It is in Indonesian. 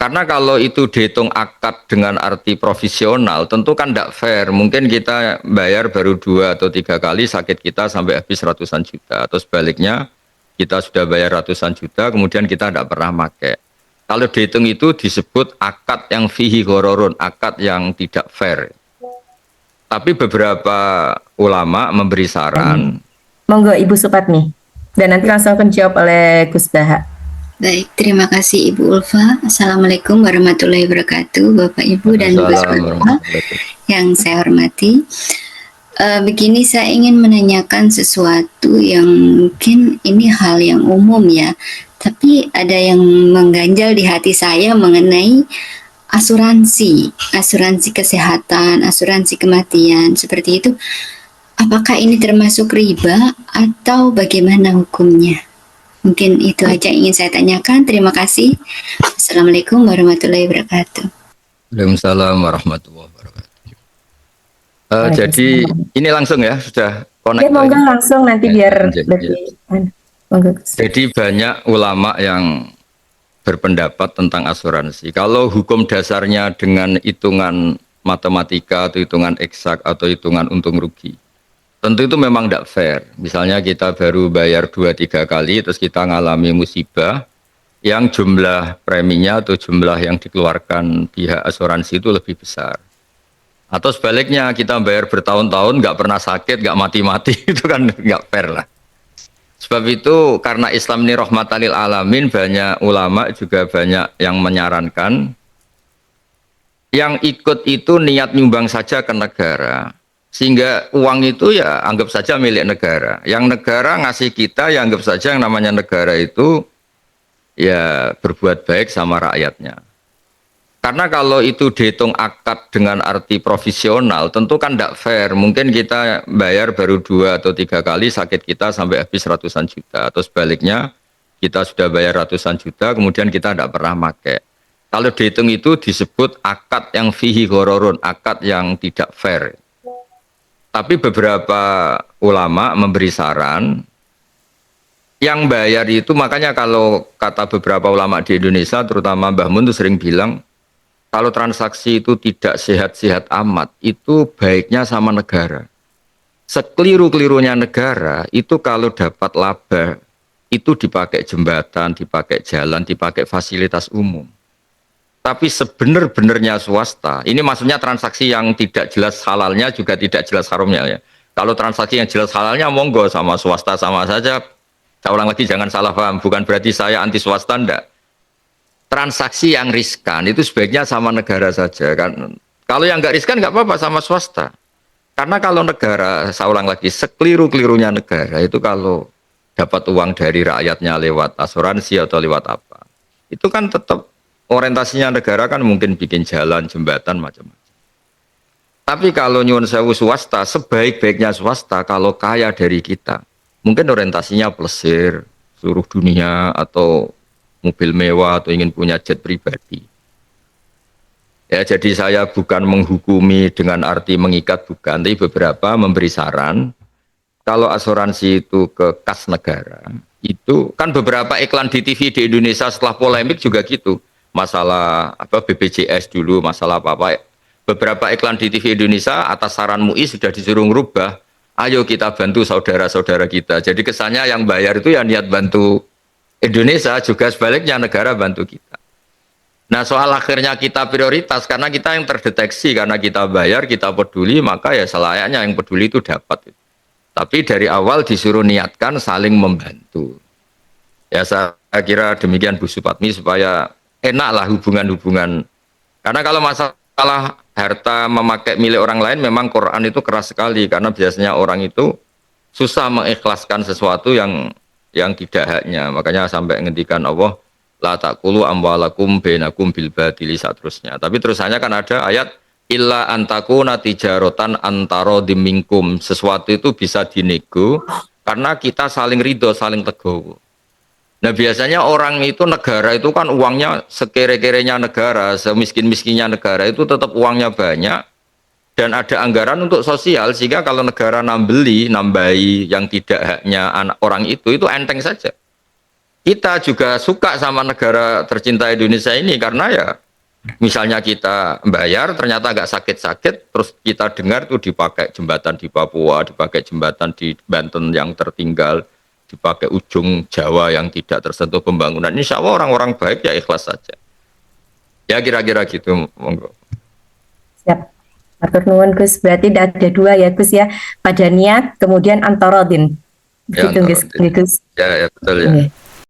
Karena kalau itu dihitung akad dengan arti profesional, tentu kan tidak fair. Mungkin kita bayar baru 2 atau 3 kali sakit kita sampai habis ratusan juta. Atau sebaliknya, kita sudah bayar ratusan juta, kemudian kita tidak pernah pakai. Kalau dihitung itu disebut akad yang fihi ghororun, akad yang tidak fair. Tapi beberapa ulama memberi saran. Monggo Ibu Supatmi. Dan nanti langsung akan dijawab oleh Gus Baha. Baik, terima kasih Ibu Ulfa. Assalamualaikum warahmatullahi wabarakatuh, Bapak Ibu dan Gus Baha yang saya hormati. Begini, saya ingin menanyakan sesuatu yang mungkin ini hal yang umum ya, tapi ada yang mengganjal di hati saya mengenai asuransi kesehatan, asuransi kematian, seperti itu. Apakah ini termasuk riba atau bagaimana hukumnya? Mungkin itu aja yang ingin saya tanyakan. Terima kasih. Assalamualaikum warahmatullahi wabarakatuh. Waalaikumsalam warahmatullahi wabarakatuh. Jadi ini langsung ya, sudah connect. Ya, monggo langsung nanti biar lebih. Monggo. Jadi banyak ulama yang berpendapat tentang asuransi. Kalau hukum dasarnya dengan hitungan matematika atau hitungan eksak atau hitungan untung rugi, tentu itu memang tidak fair. Misalnya kita baru bayar 2-3 kali, terus kita ngalami musibah, yang jumlah preminya atau jumlah yang dikeluarkan pihak asuransi itu lebih besar. Atau sebaliknya, kita bayar bertahun-tahun, nggak pernah sakit, nggak mati-mati, itu kan nggak fair lah. Sebab itu, karena Islam ini rahmatan lil alamin, banyak ulama juga banyak yang menyarankan, yang ikut itu niat nyumbang saja ke negara. Sehingga uang itu ya anggap saja milik negara. Yang negara ngasih kita ya anggap saja yang namanya negara itu ya berbuat baik sama rakyatnya. Karena kalau itu dihitung akad dengan arti profesional, tentu kan tidak fair. Mungkin kita bayar baru 2 atau 3 kali sakit kita sampai habis ratusan juta. Atau sebaliknya, kita sudah bayar ratusan juta, kemudian kita tidak pernah pakai. Kalau dihitung itu disebut akad yang fihi ghororun, akad yang tidak fair. Tapi beberapa ulama memberi saran, yang bayar itu makanya kalau kata beberapa ulama di Indonesia, terutama Mbah Mun itu sering bilang, kalau transaksi itu tidak sehat-sehat amat, itu baiknya sama negara. Sekeliru-kelirunya negara, itu kalau dapat laba, itu dipakai jembatan, dipakai jalan, dipakai fasilitas umum. Tapi sebenar-benarnya swasta, ini maksudnya transaksi yang tidak jelas halalnya juga tidak jelas haramnya ya. Kalau transaksi yang jelas halalnya, monggo sama swasta sama saja. Saya ulang lagi, jangan salah paham, bukan berarti saya anti swasta, enggak. Transaksi yang riskan itu sebaiknya sama negara saja kan. Kalau yang nggak riskan nggak apa-apa sama swasta. Karena kalau negara, saya ulang lagi, sekeliru-kelirunya negara itu kalau dapat uang dari rakyatnya lewat asuransi atau lewat apa, itu kan tetap orientasinya negara kan mungkin bikin jalan, jembatan, macam-macam. Tapi kalau nyuwun sewu swasta, sebaik-baiknya swasta kalau kaya dari kita, mungkin orientasinya plesir seluruh dunia atau mobil mewah atau ingin punya jet pribadi. Ya, jadi saya bukan menghukumi dengan arti mengikat, bukan, tapi beberapa memberi saran kalau asuransi itu ke kas negara, itu kan beberapa iklan di TV di Indonesia setelah polemik juga gitu. Masalah apa BPJS dulu, masalah apa-apa. Beberapa iklan di TV Indonesia atas saran MUI sudah disuruh merubah. Ayo kita bantu saudara-saudara kita. Jadi kesannya yang bayar itu ya niat bantu Indonesia, juga sebaliknya negara bantu kita. Nah, soal akhirnya kita prioritas karena kita yang terdeteksi, karena kita bayar, kita peduli, maka ya selayaknya yang peduli itu dapat. Tapi dari awal disuruh niatkan saling membantu. Ya saya kira demikian Bu Supatmi, supaya enaklah hubungan-hubungan. Karena kalau masalah harta memakai milik orang lain, memang Quran itu keras sekali, karena biasanya orang itu susah mengikhlaskan sesuatu yang tidak haknya. Makanya sampai ngendikan Allah, la taqulu amwalakum bainakum bil batili seterusnya. Tapi terusannya kan ada ayat illa antakuna tijarotan antaro dimingkum. Sesuatu itu bisa dinego karena kita saling ridho, saling tegowo. Nah biasanya orang itu, negara itu kan uangnya sekere-kerenya negara, semiskin-miskinnya negara itu tetap uangnya banyak. Dan ada anggaran untuk sosial, sehingga kalau negara nambahi yang tidak haknya anak orang itu enteng saja. kita juga suka sama negara tercinta Indonesia ini karena ya misalnya kita bayar ternyata nggak sakit-sakit, terus kita dengar tuh dipakai jembatan di Papua, dipakai jembatan di Banten yang tertinggal, dipakai ujung Jawa yang tidak tersentuh pembangunan. Insya Allah orang-orang baik ya ikhlas saja. Ya kira-kira gitu, monggo. Siap. Matur nuwun Gus, berarti ada dua ya Gus ya, pada niat kemudian antarodin. Ya, Gitu Gus. ya betul ya. Oke.